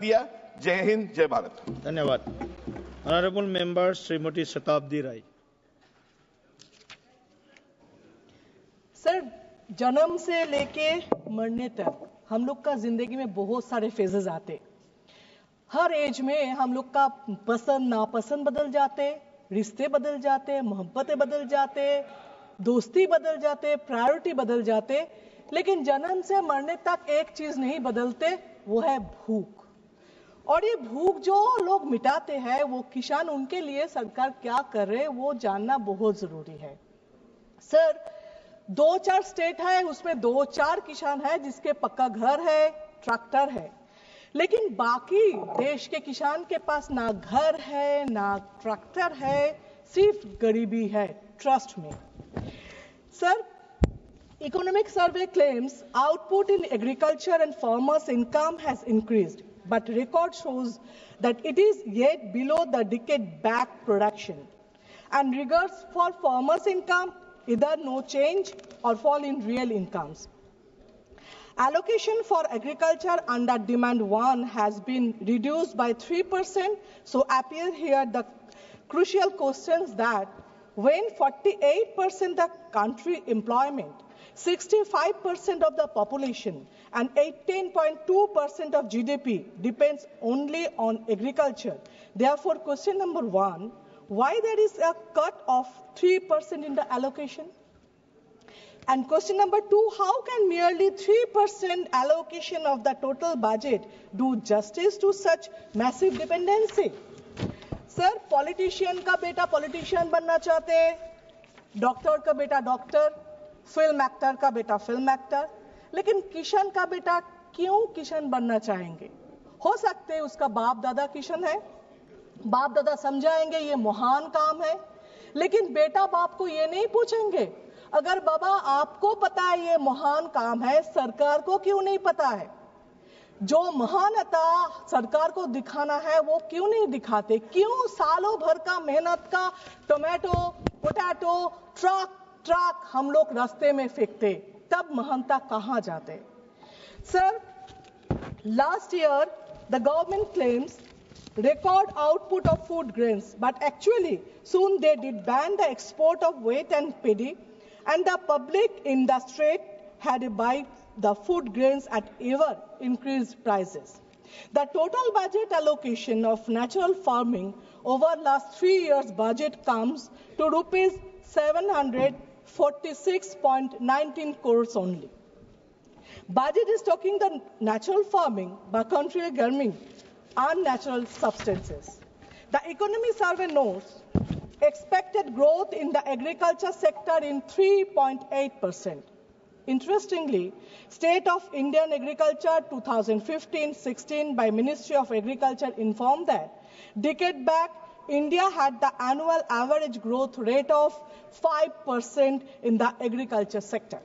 दिया। जय हिंद, जय भारत। धन्यवाद। ऑनरेबल मेंबर श्रीमती शताब्दी राय। सर, जन्म से लेके मरने तक हम लोग का जिंदगी में बहुत सारे फेजेस आते। हर एज में हम लोग का पसंद नापसंद बदल जाते, रिश्ते बदल जाते, मोहब्बतें बदल जाते, दोस्ती बदल जाते, प्रायोरिटी बदल जाते। लेकिन जन्म से मरने तक एक चीज नहीं बदलते, वो है भूख। और ये भूख जो लोग मिटाते हैं, वो किसान, उनके लिए सरकार क्या कर रहे हैं वो जानना बहुत जरूरी है। सर, 2-4 स्टेट है, उसमें 2-4 किसान है जिसके पक्का घर है, ट्रैक्टर है। लेकिन बाकी देश के किसान के पास ना घर है, ना ट्रैक्टर है, सिर्फ गरीबी है। ट्रस्ट में sir, economic survey claims output in agriculture and farmers' income has increased, but record shows that it is yet below the decade-back production. And regards for farmers' income, either no change or fall in real incomes. Allocation for agriculture under demand 1 has been reduced by 3%. So appear here the crucial questions that when 48% the country employment, 65% of the population and 18.2% of GDP depends only on agriculture. Therefore, question number 1, why there is a cut of 3% in the allocation? And question number 2, how can merely 3% allocation of the total budget do justice to such massive dependency? Sir, politician का बेटा politician बनना चाहते हैं, doctor का बेटा doctor, film actor का बेटा film actor, लेकिन किसान का बेटा क्यों किसान बनना चाहेंगे? हो सकते है उसका बाप दादा किसान है, बाप दादा समझाएंगे ये महान काम है, लेकिन बेटा बाप को ये नहीं पूछेंगे, अगर बाबा आपको पता है ये महान काम है, सरकार को क्यों नहीं पता है? जो महानता सरकार को दिखाना है वो क्यों नहीं दिखाते? क्यों सालों भर का मेहनत का टोमेटो, पोटैटो, ट्रक हम लोग रास्ते में फेंकते? तब महानता कहां जाते? Sir, last year the government claims record output of food grains, but actually soon they did ban the export of wheat and paddy, and the public in the street had to buy the food grains at ever increased prices. The total budget allocation of natural farming over last 3 years budget comes to rupees 746.19 crores only. Budget is talking the natural farming, backcountry gardening, unnatural substances. The economy survey notes expected growth in the agriculture sector in 3.8%. Interestingly, State of Indian Agriculture 2015-16 by Ministry of Agriculture informed that decade back, India had the annual average growth rate of 5% in the agriculture sector.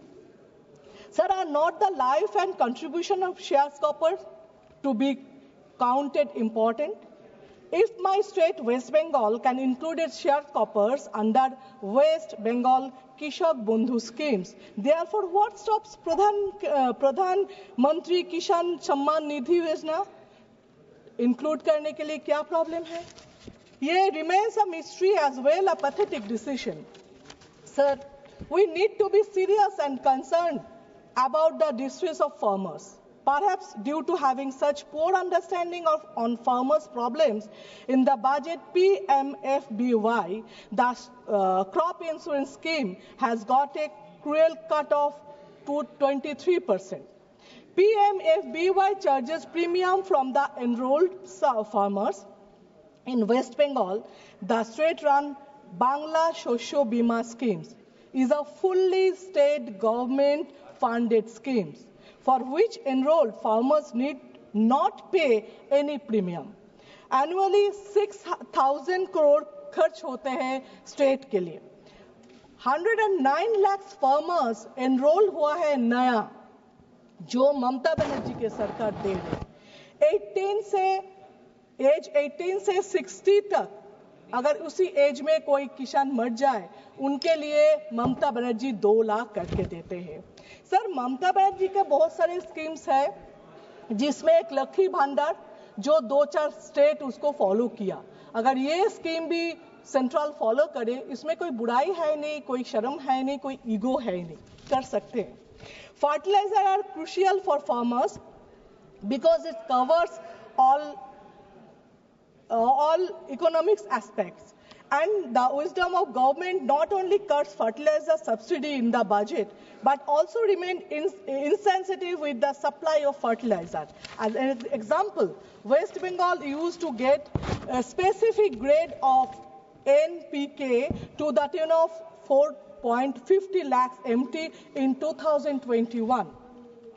Sir, are not the life and contribution of sharecroppers to be counted important? If my state West Bengal can include its sharecroppers under West Bengal Kishak Bandhu schemes, therefore what stops Pradhan Mantri Kisan Samman Nidhi योजना include करने के लिए क्या problem है? ये remains a mystery as well a pathetic decision. Sir, we need to be serious and concerned about the distress of farmers. Perhaps due to having such poor understanding on farmers' problems, in the budget PMFBY, the crop insurance scheme has got a cruel cut-off to 23%. PMFBY charges premium from the enrolled farmers. In West Bengal, the state-run Bangla Shosho Bima schemes is a fully state government-funded scheme, for which enrolled farmers need not pay any premium. Annually 6,000 crore खर्च होते हैं state के लिए. 109 lakh farmers enrol हुआ है नया, जो ममता बनर्जी के सरकार दे रही. 18 से 60 तक अगर उसी एज में कोई किसान मर जाए, उनके लिए ममता बनर्जी 2 लाख करके देते हैं. सर, ममता बनर्जी के बहुत सारे स्कीम्स है, जिसमें एक लक्ष्मी भंडार जो 2-4 स्टेट उसको फॉलो किया। अगर ये स्कीम भी सेंट्रल फॉलो करे, इसमें कोई बुराई है नहीं, कोई शर्म है नहीं, कोई ईगो है नहीं, कर सकते हैं। Fertiliser are crucial for farmers because it covers all economics aspects, and the wisdom of government not only cuts fertilizer subsidy in the budget but also remain insensitive with the supply of fertilizer. As an example, West Bengal used to get a specific grade of NPK to the tune of 4.50 lakhs MT in 2021.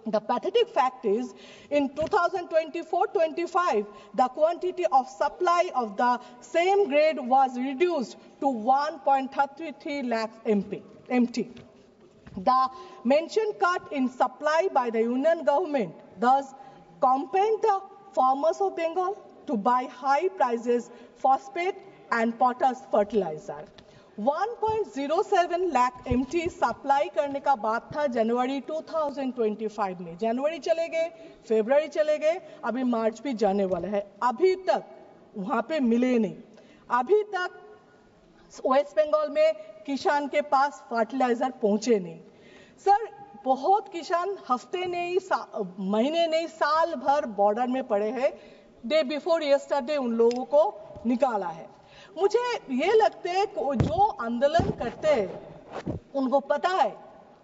The pathetic fact is, in 2024-25, the quantity of supply of the same grade was reduced to 1.33 lakhs MT. The mentioned cut in supply by the union government thus compelled the farmers of Bengal to buy high prices phosphate and potash fertilizer. 1.07 lakh MT supply करने का बात था जनवरी 2025 में। जनवरी चले गए, फरवरी चले गए, अभी मार्च भी जाने वाला है, अभी तक वहां पे मिले नहीं। अभी तक वेस्ट बंगाल में किसान के पास फर्टिलाइजर पहुंचे नहीं। सर, बहुत किसान हफ्ते नहीं, महीने नहीं, साल भर बॉर्डर में पड़े हैं। डे बिफोर यस्टरडे उन लोगों को निकाला है। मुझे ये लगता है जो आंदोलन करते हैं उनको पता है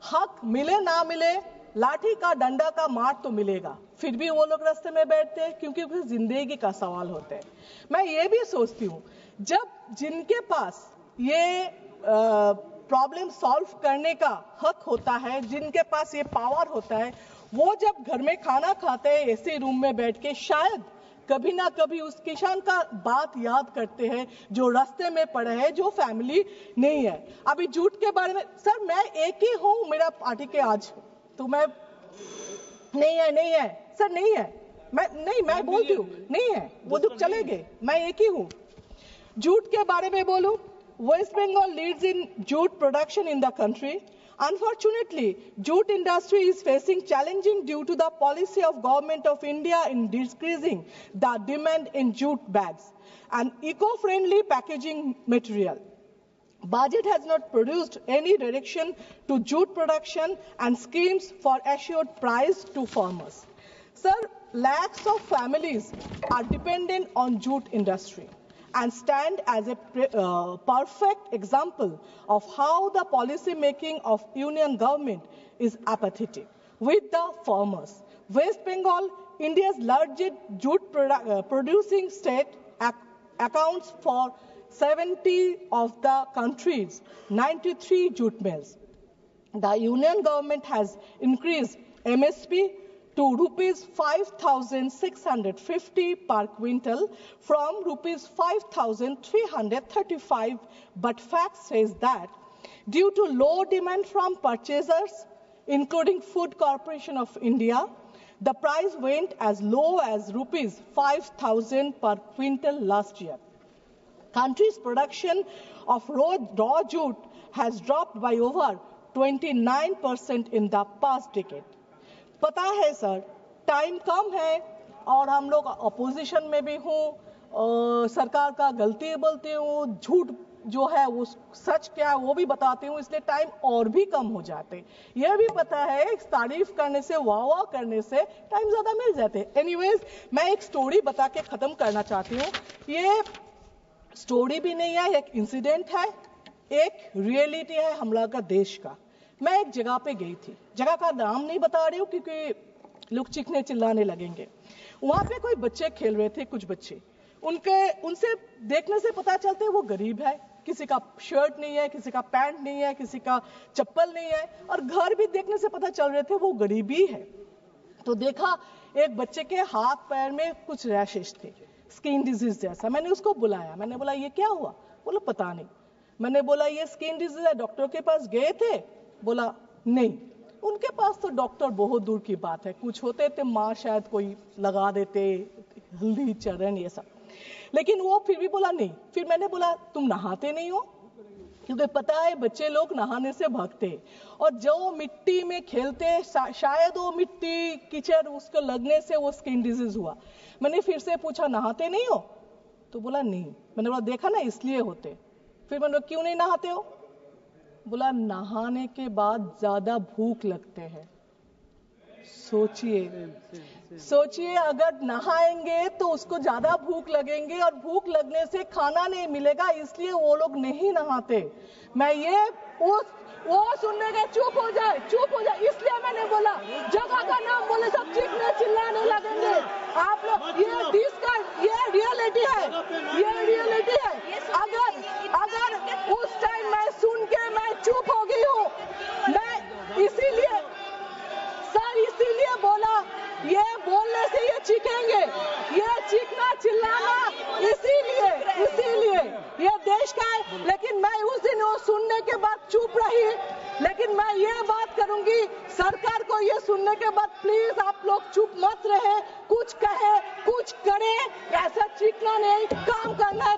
हक मिले ना मिले, लाठी का डंडा का मार तो मिलेगा, फिर भी वो लोग रास्ते में बैठते हैं क्योंकि जिंदगी का सवाल होता है। मैं ये भी सोचती हूँ, जब जिनके पास ये प्रॉब्लम सॉल्व करने का हक होता है, जिनके पास ये पावर होता है, वो जब घर में खाना खाते हैं ऐसे रूम में बैठ के, शायद कभी ना कभी उस किसान का बात याद करते हैं जो रास्ते में पड़े हैं, जो फैमिली नहीं है। अभी जूट के बारे में सर, मैं एक ही हूँ मेरा पार्टी के आज, तो मैं नहीं है सर, नहीं है, मैं बोलती हूँ नहीं है, वो दुख चले गए, मैं एक ही हूँ। जूट के बारे में बोलूं, West Bengal leads in jute production in the country. Unfortunately, jute industry is facing challenging due to the policy of Government of India in decreasing the demand in jute bags and eco-friendly packaging material. Budget has not produced any direction to jute production and schemes for assured price to farmers. Sir, lakhs of families are dependent on jute industry and stand as a perfect example of how the policy making of union government is apathetic with the farmers. West Bengal, India's largest jute producing state, accounts for 70 of the country's 93 jute mills. The union government has increased MSP to rupees 5,650 per quintal from rupees 5,335, but fact says that due to low demand from purchasers, including Food Corporation of India, the price went as low as rupees 5,000 per quintal last year. Country's production of raw jute has dropped by over 29% in the past decade. पता है sir, time कम है और हम लोग opposition में भी हूँ, सरकार का गलती बोलती हूँ, झूठ जो है वो सच क्या है वो भी बताती हूँ, इसलिए टाइम और भी कम हो जाते। यह भी पता है तारीफ करने से, वाह करने से टाइम ज्यादा मिल जाते। एनीवेज, मैं एक स्टोरी बता के खत्म करना चाहती हूँ। ये स्टोरी भी नहीं है, एक इंसिडेंट है, एक रियलिटी है हम लोग का देश का। मैं एक जगह पे गई थी, जगह का नाम नहीं बता रही हूँ क्योंकि लोग चीखने चिल्लाने लगेंगे। वहां पे कोई बच्चे खेल रहे थे, कुछ बच्चे, उनसे देखने से पता चलता है वो गरीब है, किसी का शर्ट नहीं है, किसी का पैंट नहीं है, किसी का चप्पल नहीं है, और घर भी देखने से पता चल रहे थे वो गरीबी है। तो देखा एक बच्चे के हाथ पैर में कुछ रैशेस थे, स्किन डिजीज जैसा। मैंने उसको बुलाया, मैंने बोला ये क्या हुआ? बोला पता नहीं। मैंने बोला ये स्किन डिजीज है, डॉक्टर के पास गए थे? बोला नहीं, उनके पास तो डॉक्टर बहुत दूर की बात है, कुछ होते थे माँ शायद कोई लगा देते, हल्दी चरण ये सब, लेकिन वो फिर भी बोला नहीं। फिर मैंने बोला तुम नहाते नहीं हो? क्योंकि पता है बच्चे लोग नहाने से भागते और जो मिट्टी में खेलते शायद वो मिट्टी कीचड़ उसको लगने से वो स्किन डिजीज हुआ। मैंने फिर से पूछा नहाते नहीं हो? तो बोला नहीं। मैंने बोला देखा ना इसलिए होते। फिर मैंने क्यों नहीं नहाते हो? बोला नहाने के बाद ज्यादा भूख लगते हैं। सोचिए अगर नहाएंगे तो उसको ज्यादा भूख लगेंगे और भूख लगने से खाना नहीं मिलेगा, इसलिए वो लोग नहीं नहाते। मैं ये वो सुनने के चुप हो जाए, इसलिए मैंने बोला जगह का नाम बोले सब चीखने चिल्लाने लगेंगे आप लोग। ये रियलिटी है। अगर उस टाइम मैं सुन के मैं चुप हो गई हूँ, मैं इसीलिए बोला ये बोलने से ये चीखेंगे, ये चीखना चिल्लाना इसीलिए ये देश का है। लेकिन मैं उस दिन वो सुनने के बाद चुप रही। लेकिन मैं ये बात करूंगी सरकार को, ये सुनने के बाद प्लीज आप लोग चुप मत रहे, कुछ कहे कुछ करे, ऐसा चीखना नहीं, काम करना है।